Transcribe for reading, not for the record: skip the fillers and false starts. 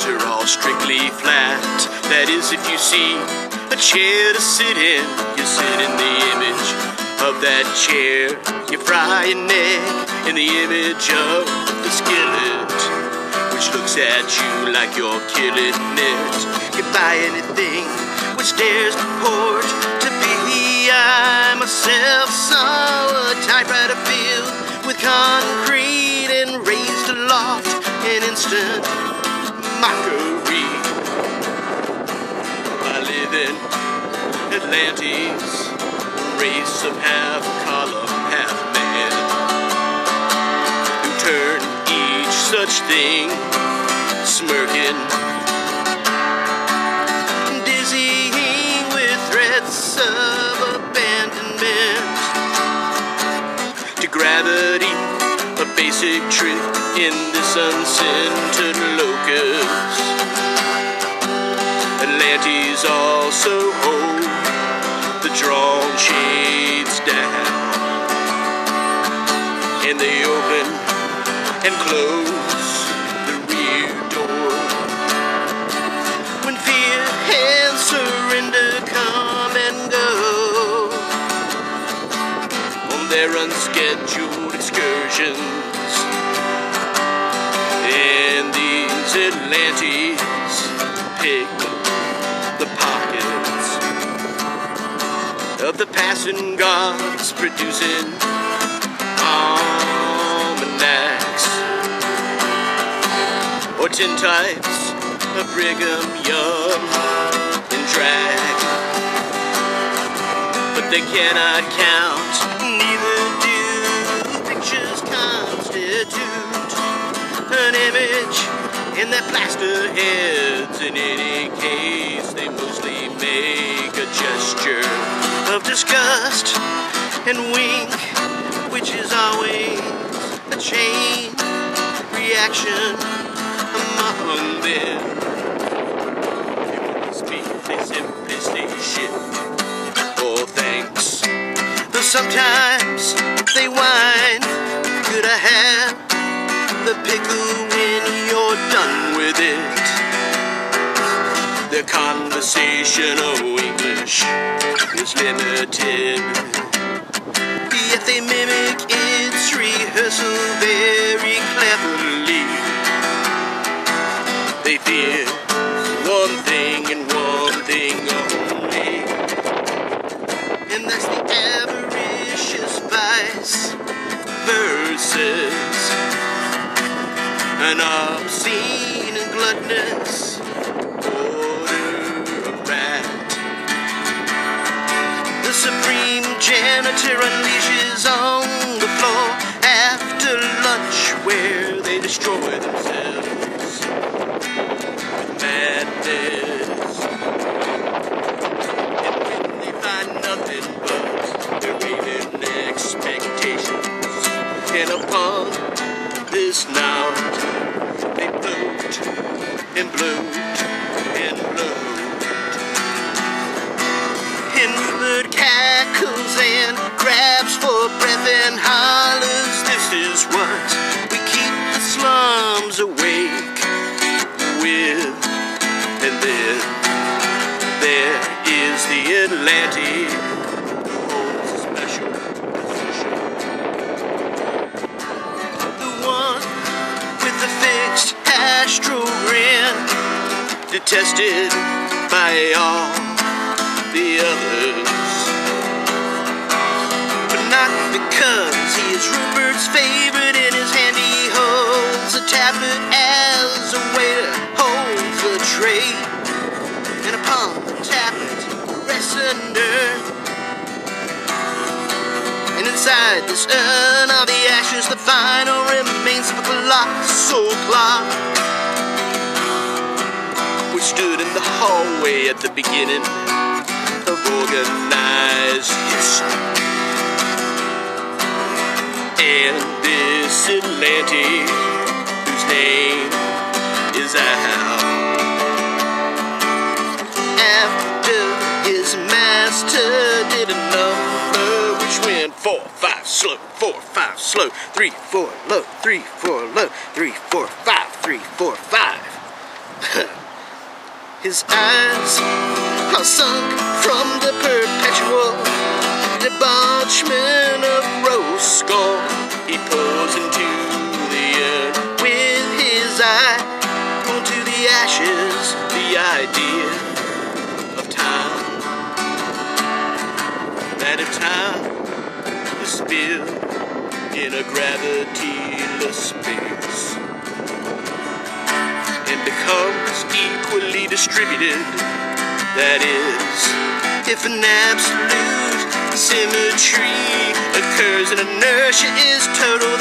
Are all strictly flat. That is, if you see a chair to sit in, you sit in the image of that chair. You fry an egg in the image of the skillet, which looks at you like you're killing it. You buy anything which dares purport to be. I myself saw a typewriter filled with concrete and raised aloft an instant mockery. I live in Atlantis, race of half column, half man, who turn each such thing smirking, dizzying with threats of abandonment to gravity. A basic trick in this uncentered locus. Atlantes also hold the drawn shades down, and they open and close the rear door. When fear and surrender come and go on their unscheduled excursions, and these Atlantes pick the pockets of the passing gods, producing almanacs or 10 types of Brigham Young and drag. But they cannot count, neither do pictures constitute an image in their plaster heads. In any case, they mostly make a gesture of disgust and wink, which is always a chain reaction among them. They simply say shit or thanks, though sometimes they whine, could I have the pickle when you're done with it? Their conversational English is limited, yet they mimic its rehearsal very cleverly. They fear one thing and one thing only, and that's the avaricious vice versus an obscene and gluttonous order of rat. The supreme janitor unleashes on the floor after lunch, where they destroy themselves with madness. And when they find nothing but their raven expectations, and upon this now they bloat and bloat and bloat. Inward cackles and grabs for breath and hollers. This is what we keep the slums awake with. And then there is the Atlantic, who holds a special position. The one with the fixed astral grin, detested by all the others, but not because he is Rupert's favorite. In his hand he holds a tablet as a waiter holds a tray, and upon the tablet rests a nerve, and inside this urn are the ashes, the final remains of a colossal clock, which stood in the hallway at the beginning of organized history. and this Atlantic, whose name is Al. After his master did a number which went 4, 5, slow, 4, 5, slow, 3, 4, low, 3, 4, low, 3, 4, 5, 3, 4, 5. His eyes are sunk from the perpetual debauchement of rose skull. He pours into the earth with his eye onto the ashes, the idea of time. That if time is spilled in a gravityless space and becomes equally distributed, that is, if an absolute symmetry occurs and inertia is total,